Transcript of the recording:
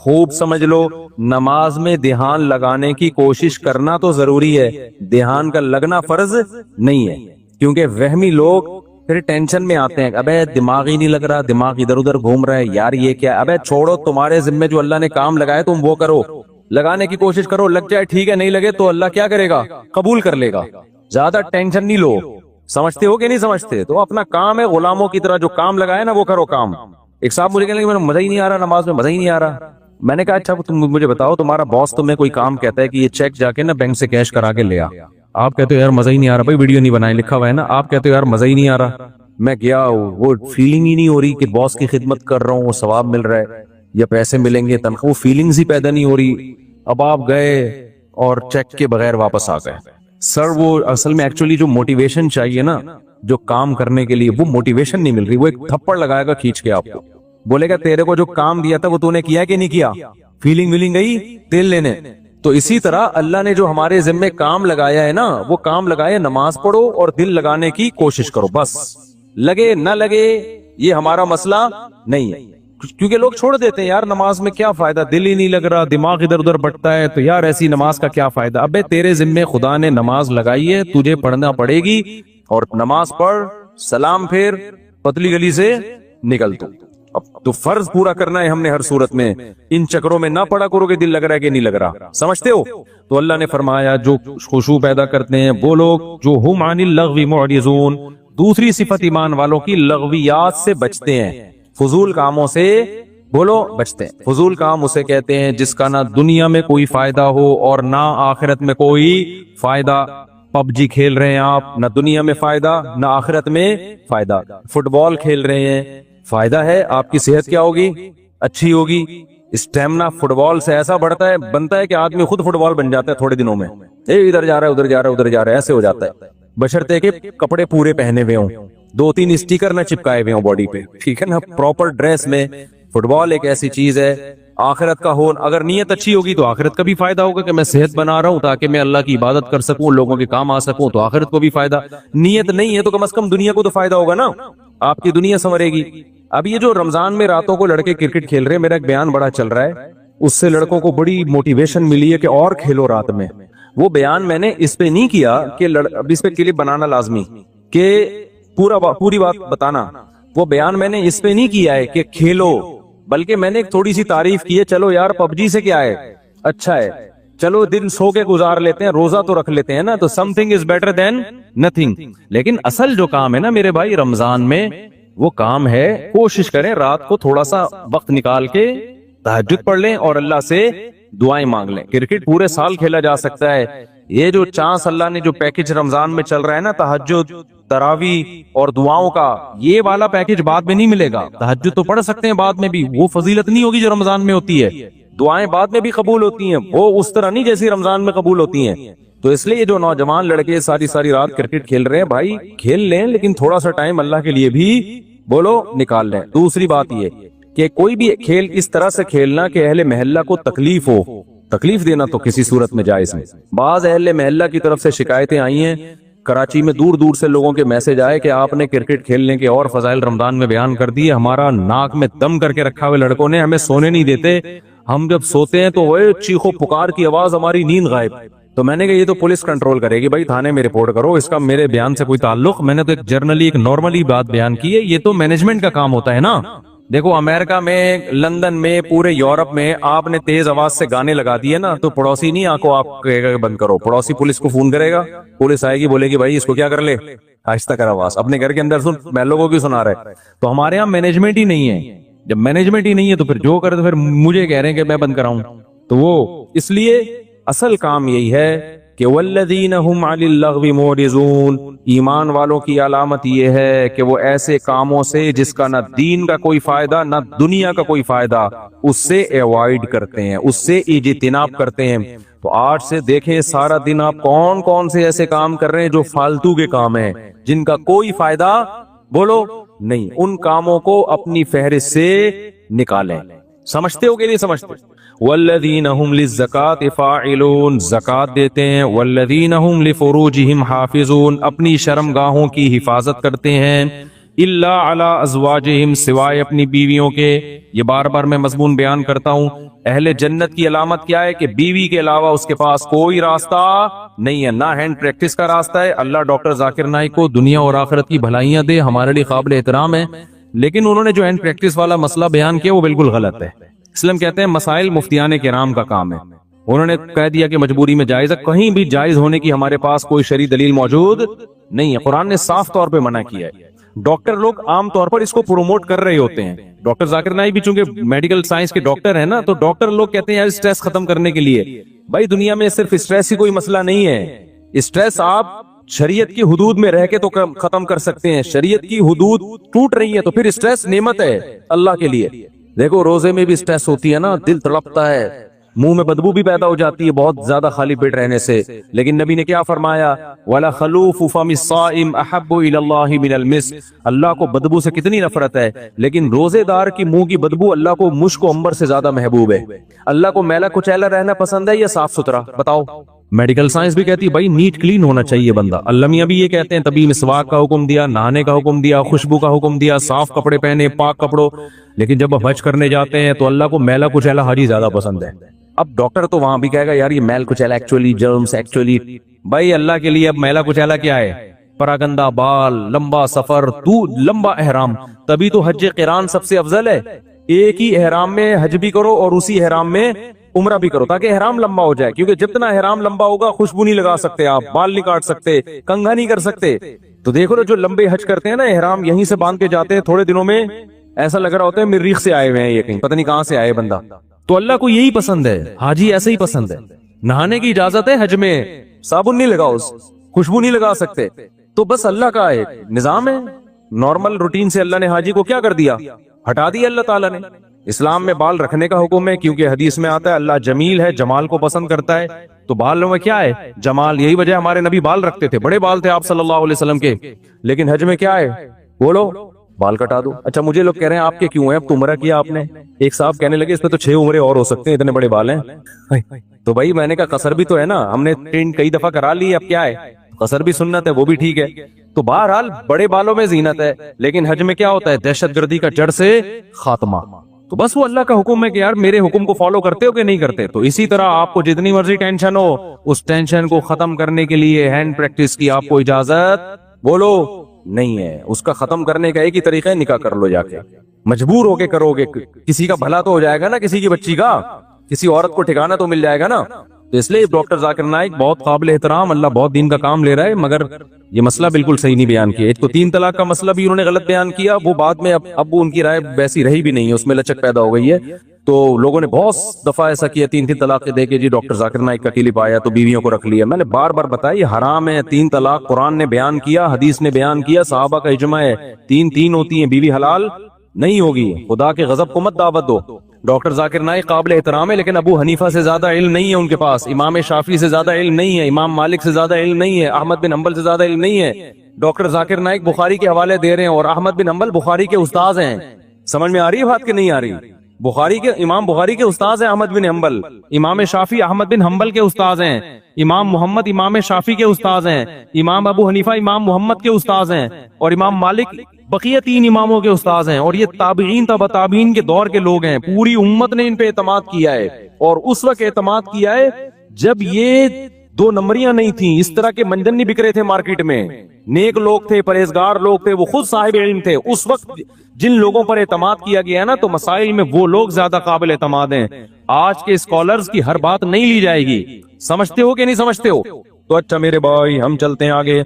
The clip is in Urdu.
خوب سمجھ لو، نماز میں دھیان لگانے کی کوشش کرنا تو ضروری ہے، دھیان کا لگنا فرض نہیں ہے، کیونکہ وہمی لوگ پھر ٹینشن میں آتے ہیں، ابے دماغ ہی نہیں لگ رہا، دماغ ادھر ادھر گھوم رہا ہے، یار یہ کیا، ابے چھوڑو، تمہارے ذمہ جو اللہ نے کام لگائے تم وہ کرو، لگانے کی کوشش کرو، لگ جائے ٹھیک ہے، نہیں لگے تو اللہ کیا کرے گا، قبول کر لے گا، زیادہ ٹینشن نہیں لو۔ سمجھتے ہو کہ نہیں سمجھتے؟ تو اپنا کام ہے غلاموں کی طرح، جو کام لگائے نا وہ کرو کام۔ ایک صاحب مجھے کہنے لگے میرا مزہ ہی نہیں آ رہا، نماز میں مزہ ہی نہیں آ رہا۔ میں نے کہا اچھا تم مجھے بتاؤ، تمہارا باس تمہیں کوئی کام کہتا ہے کہ یہ چیک جا کے نا بینک سے کیش کرا کے لے آ، آپ کہتے ہو یار مزہ ہی نہیں آ رہا، بھائی ویڈیو نہیں بنائے، لکھا ہوا ہے نا، آپ کہتے ہو یار مزہ ہی نہیں آ رہا۔ میں گیا، وہ فیلنگ ہی نہیں ہو رہی کہ باس کی خدمت کر رہا ہوں، وہ ثواب مل رہا ہے یا پیسے ملیں گے، تنخواہ، وہ فیلنگز ہی پیدا نہیں ہو رہی۔ اب آپ گئے اور چیک کے بغیر واپس آ گئے۔ سر وہ اصل میں ایکچولی جو موٹیویشن چاہیے نا جو کام کرنے کے لیے، وہ موٹیویشن نہیں مل رہی، وہ ایک تھپڑ لگائے گا کھینچ کے آپ کو، بولے گا تیرے کو جو کام دیا تھا وہ تو نے کیا کہ نہیں کیا، فیلنگ ویلنگ گئی تیل لینے۔ تو اسی طرح اللہ نے جو ہمارے ذمے کام لگایا ہے نا، وہ کام لگائے، نماز پڑھو اور دل لگانے کی کوشش کرو، بس لگے نہ لگے یہ ہمارا مسئلہ نہیں ہے، کیونکہ لوگ چھوڑ دیتے ہیں یار نماز میں کیا فائدہ، دل ہی نہیں لگ رہا، دماغ ادھر ادھر بٹتا ہے، تو یار ایسی نماز کا کیا فائدہ۔ ابے تیرے ذمے خدا نے نماز لگائی ہے، تجھے پڑھنا پڑے گی، اور نماز پڑھ، سلام پھر، پتلی گلی سے نکل تو۔ اب تو فرض پورا کرنا ہے ہم نے ہر صورت میں، ان چکروں میں نہ پڑا کرو کہ دل لگ رہا ہے کہ نہیں لگ رہا، سمجھتے ہو؟ تو اللہ نے فرمایا جو خشوع پیدا کرتے ہیں وہ لوگ جو ہم عن اللغو معرضون، دوسری صفت ایمان والوں کی لغویات سے بچتے ہیں، فضول کاموں سے بولو بچتے ہیں۔ فضول کام اسے کہتے ہیں جس کا نہ دنیا میں کوئی فائدہ ہو اور نہ آخرت میں کوئی فائدہ۔ پب جی کھیل رہے ہیں آپ، نہ دنیا میں فائدہ نہ آخرت میں فائدہ۔ فٹ بال کھیل رہے ہیں، فائدہ ہے، آپ کی صحت کیا ہوگی، اچھی ہوگی، اسٹیمنا فٹ بال سے ایسا بنتا ہے کہ آدمی خود فٹ بال بن جاتا ہے تھوڑے دنوں میں، ادھر جا رہا ہے ادھر جا رہا ہے ادھر جا رہا ہے، ایسے ہو جاتا ہے، بشرطے کہ کپڑے پورے پہنے ہوئے ہوں، 2-3 اسٹیکر نہ چپکائے ہوئے ہوں باڈی پہ، ٹھیک ہے نا، پراپر ڈریس میں۔ فٹ بال ایک ایسی چیز ہے، آخرت کا ہو، اگر نیت اچھی ہوگی تو آخرت کا بھی فائدہ ہوگا کہ میں صحت بنا رہا ہوں تاکہ میں اللہ کی عبادت کر سکوں، لوگوں کے کام آ سکوں، تو آخرت کو بھی فائدہ۔ نیت نہیں ہے تو کم از کم دنیا کو تو فائدہ ہوگا نا، آپ کی دنیا سنورے گی۔ اب یہ جو رمضان میں راتوں کو لڑکے کرکٹ کھیل رہے ہیں، میرا ایک بیان بڑا چل رہا ہے، اس سے لڑکوں کو بڑی موٹیویشن ملی ہے کہ اور کھیلو رات میں۔ وہ بیان میں نے اس پہ نہیں کیا کہ اب اس پہ کلپ بنانا لازمی کہ پوری بات بتانا، وہ بیان میں نے اس پہ نہیں کیا ہے کہ کھیلو، بلکہ میں نے ایک تھوڑی سی تعریف کی ہے، چلو یار پب جی سے کیا ہے، اچھا ہے، چلو دن سو کے گزار لیتے ہیں، روزہ تو رکھ لیتے ہیں نا، تو some thing is better than nothing. لیکن اصل جو کام ہے نا میرے بھائی رمضان میں، وہ کام ہے کوشش کریں رات کو تھوڑا سا وقت نکال کے تہجد پڑھ لیں اور اللہ سے دعائیں مانگ لیں۔ کرکٹ پورے سال کھیلا جا سکتا ہے، یہ جو چانس اللہ نے جو پیکج رمضان میں چل رہا ہے نا، تہجد، تراویح اور دعاؤں کا، یہ والا پیکج بعد میں نہیں ملے گا۔ تہجد تو پڑھ سکتے ہیں بعد میں بھی، وہ فضیلت نہیں ہوگی جو رمضان میں ہوتی ہے، دعائیں بعد میں بھی قبول ہوتی ہیں، وہ اس طرح نہیں جیسی رمضان میں قبول ہوتی ہیں۔ تو اس لیے جو نوجوان لڑکے ساری رات کرکٹ کھیل رہے ہیں، بھائی کھیل لیں، لیکن تھوڑا سا ٹائم اللہ کے لیے بھی بولو نکال لیں۔ دوسری بات یہ کہ کوئی بھی کھیل اس طرح سے کھیلنا کہ اہل محلہ کو تکلیف ہو، تکلیف دینا تو کسی صورت میں جائز نہیں۔ بعض اہل محلہ کی طرف سے شکایتیں آئی ہیں، کراچی میں دور دور سے لوگوں کے میسج آئے کہ آپ نے کرکٹ کھیلنے کے اور فضائل رمضان میں بیان کر دیے، ہمارا ناک میں دم کر کے رکھا ہوئے لڑکوں نے، ہمیں سونے نہیں دیتے، ہم جب سوتے ہیں تو وہ چیخو پکار کی آواز، ہماری نیند غائب۔ تو میں نے کہا یہ تو پولیس کنٹرول کرے گی، بھائی تھانے میں رپورٹ کرو، اس کا میرے بیان سے کوئی تعلق، میں نے تو ایک جرنلی ایک نارملی بات بیان کی ہے، یہ تو مینجمنٹ کا کام ہوتا ہے نا۔ دیکھو امریکہ میں، لندن میں، پورے یورپ میں آپ نے تیز آواز سے گانے لگا دیے نا، تو پڑوسی نہیں آنکھوں آپ کہے گا بند کرو، پڑوسی پولیس کو فون کرے گا، پولیس آئے گی بولے گی بھائی اس کو کیا کر لے، آہستہ کر آواز، اپنے گھر کے اندر سن، میں لوگوں کی سنا رہے۔ تو ہمارے یہاں مینجمنٹ ہی نہیں ہے، جب مینجمنٹ ہی نہیں ہے تو پھر جو کرے تو پھر مجھے کہہ رہے ہیں کہ میں بند کراؤں، تو وہ اس لیے اصل کام یہی ہے کہ والذین هم عن اللغو معرضون، ایمان والوں کی علامت یہ ہے کہ وہ ایسے کاموں سے جس کا نہ دین کا کوئی فائدہ نہ دنیا کا کوئی فائدہ، اس سے ایوائڈ کرتے ہیں، اس سے اجتناب کرتے ہیں۔ تو آج سے دیکھیں سارا دن آپ کون کون سے ایسے کام کر رہے ہیں جو فالتو کے کام ہیں، جن کا کوئی فائدہ بولو نہیں، ان کاموں کو اپنی فہرست سے نکالیں۔ سمجھتے ہو کہ نہیں سمجھتے؟ والذین هم للزکاۃ فاعلون، زکات دیتے ہیں، والذین هم لفروجہم حافظون، اپنی شرم گاہوں کی حفاظت کرتے ہیں، الا علی ازواجہم، سوائے اپنی بیویوں کے. یہ بار بار میں مضمون بیان کرتا ہوں. اہل جنت کی علامت کیا ہے کہ بیوی کے علاوہ اس کے پاس کوئی راستہ نہیں ہے، نہ ہینڈ پریکٹس کا راستہ ہے. اللہ ڈاکٹر ذاکر نائک کو دنیا اور آخرت کی بھلائیاں دے، ہمارے لیے قابل احترام ہے، لیکن انہوں نے جو ہینڈ پریکٹس والا مسئلہ بیان کیا وہ بالکل غلط ہے. اسلام کہتے ہیں مسائل مفتیان کرام کا کام ہے. انہوں نے کہہ دیا کہ مجبوری میں جائز ہے، کہیں بھی جائز ہونے کی ہمارے پاس کوئی شرعی دلیل موجود نہیں ہے. قرآن نے صاف طور پہ منع کیا ہے. ڈاکٹر لوگ عام طور پر اس کو پروموٹ کر رہے ہوتے ہیں. ڈاکٹر ذاکر نائک بھی چونکہ میڈیکل سائنس کے ڈاکٹر ہیں نا، تو ڈاکٹر لوگ کہتے ہیں یار اسٹریس ختم کرنے کے لیے. بھائی دنیا میں صرف اسٹریس ہی کوئی مسئلہ نہیں ہے. اسٹریس آپ شریعت کی حدود میں رہ کے تو ختم کر سکتے ہیں. شریعت کی حدود ٹوٹ رہی ہے تو پھر اسٹریس نعمت ہے اللہ کے لیے. دیکھو روزے میں بھی اسٹریس ہوتی ہے نا، دل تڑپتا ہے، منہ میں بدبو بھی پیدا ہو جاتی ہے بہت زیادہ خالی پیٹ رہنے سے. لیکن نبی نے کیا فرمایا؟ وَلَا خَلُوفُ فَمِ الصَّائِمِ أَحَبُّ إِلَى اللَّهِ مِنَ الْمِسْكِ. اللہ کو بدبو سے کتنی نفرت ہے، لیکن روزے دار کی منہ کی بدبو اللہ کو مشک و عنبر سے زیادہ محبوب ہے. اللہ کو میلا کچیلا رہنا پسند ہے یا صاف ستھرا؟ بتاؤ. میڈیکل سائنس بھی کہتی ہے بھائی نیٹ کلین ہونا چاہیے بندہ. اللہ میاں بھی یہ کہتے ہیں تبھی مسواک کا حکم دیا، نہانے کا حکم دیا، خوشبو کا حکم دیا، صاف کپڑے پہنے، پاک کپڑوں. لیکن جب آپ حج کرنے جاتے ہیں تو اللہ کو میلا کچیلا حاجی زیادہ پسند ہے. اب ڈاکٹر تو وہاں بھی کہے گا یار یہ میل کچیلا ایکچولی جرمز ایکچولی. بھائی اللہ کے لیے اب میلا کچیلا کیا ہے؟ پراگندہ بال، لمبا سفر، تو لمبا احرام. تبھی تو حج قران سب سے افضل ہے. ایک ہی احرام میں حج بھی کرو اور اسی احرام میں عمرہ بھی کرو تاکہ احرام لمبا ہو جائے. کیونکہ جتنا احرام لمبا ہوگا خوشبو نہیں لگا سکتے آپ، بال نہیں کاٹ سکتے، کنگھا نہیں کر سکتے. تو دیکھو نا جو لمبے حج کرتے ہیں نا، احرام یہیں سے باندھ کے جاتے ہیں، تھوڑے دنوں میں ایسا لگ رہا ہوتا ہے مریخ سے آئے ہوئے ہیں، یہ کہیں پتہ نہیں کہاں سے آئے بندہ. تو اللہ کو یہی پسند ہے، حاجی ایسے ہی پسند ہے. نہانے کی اجازت ہے حج میں، صابن نہیں لگاؤ، خوشبو نہیں لگا سکتے. تو بس اللہ کا ایک نظام ہے، نارمل روٹین سے اللہ نے حاجی کو کیا کر دیا؟ ہٹا دیا اللہ تعالیٰ نے. اسلام میں بال رکھنے کا حکم ہے کیونکہ حدیث میں آتا ہے اللہ جمیل ہے، جمال کو پسند کرتا ہے. تو بالوں میں کیا ہے؟ جمال. یہی وجہ ہمارے نبی بال رکھتے تھے، بڑے بال تھے آپ صلی اللہ علیہ وسلم کے. لیکن حج میں کیا ہے؟ بولو بال کٹا دو. اچھا مجھے لوگ کہہ رہے ہیں آپ کے کیوں ہیں؟ اب تو عمرہ کیا آپ نے. ایک صاحب کہنے لگے اس پہ تو 6 عمرے اور ہو سکتے ہیں، اتنے بڑے بال ہیں. تو بھائی میں نے کہا قصر بھی تو ہے نا، ہم نے ٹرین کئی دفعہ کرا لی، اب کیا ہے؟ قصر بھی سنت ہے، وہ بھی ٹھیک ہے. تو بہرحال بڑے بالوں میں زینت ہے، لیکن حج میں کیا ہوتا ہے؟ دہشت گردی کا جڑ سے خاتمہ. تو بس وہ اللہ کا حکم ہے کہ یار میرے حکم کو فالو کرتے ہو کہ نہیں کرتے. تو اسی طرح آپ کو جتنی مرضی ٹینشن ہو، اس ٹینشن کو ختم کرنے کے لیے ہینڈ پریکٹس کی آپ کو اجازت بولو نہیں ہے. اس کا ختم کرنے کا ایک ہی طریقہ ہے، نکاح کر لو جا کے. مجبور ہو کے کرو گے، کسی کا بھلا تو ہو جائے گا نا، کسی کی بچی کا، کسی عورت کو ٹھکانہ تو مل جائے گا نا. تو اس لیے ڈاکٹر ذاکر نائک بہت قابل احترام، اللہ بہت دین کا کام لے رہا ہے، مگر یہ مسئلہ بالکل صحیح نہیں بیان کیا. ایک تو 3 طلاق کا مسئلہ بھی انہوں نے غلط بیان کیا، وہ بعد میں اب ان کی رائے ویسی رہی بھی نہیں ہے، اس میں لچک پیدا ہو گئی ہے. تو لوگوں نے بہت دفعہ ایسا کیا، 3 طلاق دے کے جی ڈاکٹر ذاکر نائک کا کلپ آیا تو بیویوں کو رکھ لیا. میں نے بار بار بتایا یہ حرام ہے. 3 طلاق قرآن نے بیان کیا، حدیث نے بیان کیا، صحابہ کا اجماع ہے. 3 ہوتی ہیں، بیوی حلال نہیں ہوگی. خدا کے غضب کو مت دعوت دو. ڈاکٹر ذاکر نائک قابل احترام ہے، لیکن ابو حنیفہ سے زیادہ علم نہیں ہے ان کے پاس، امام شافعی سے زیادہ علم نہیں ہے، امام مالک سے زیادہ علم نہیں ہے، احمد بن حنبل سے زیادہ علم نہیں ہے. ڈاکٹر ذاکر نائک بخاری کے حوالے دے رہے ہیں اور احمد بن حنبل بخاری کے استاذ ہیں. سمجھ میں آ رہی ہے بات کہ نہیں آ رہی؟ امام بخاری کے استاذ ہیں احمد بن حنبل، امام شافعی احمد بن حنبل کے استاذ ہیں، امام محمد امام شافعی کے استاذ ہیں، امام ابو حنیفہ امام محمد کے استاذ ہیں، اور امام مالک بقیہ 3 اماموں کے استاذ ہیں. اور یہ تابعین تبع تابعین کے دور کے لوگ ہیں. پوری امت نے ان پہ اعتماد کیا ہے، اور اس وقت اعتماد کیا ہے جب یہ 2 نمبریاں نہیں تھیں، اس طرح کے منجن نہیں بک رہے تھے مارکیٹ میں. نیک لوگ تھے، پرہیزگار لوگ تھے، وہ خود صاحب علم تھے. اس وقت جن لوگوں پر اعتماد کیا گیا نا، تو مسائل میں وہ لوگ زیادہ قابل اعتماد ہیں. آج کے اسکالرز کی ہر بات نہیں لی جائے گی. سمجھتے ہو کہ نہیں سمجھتے ہو؟ تو اچھا میرے بھائی ہم چلتے ہیں آگے.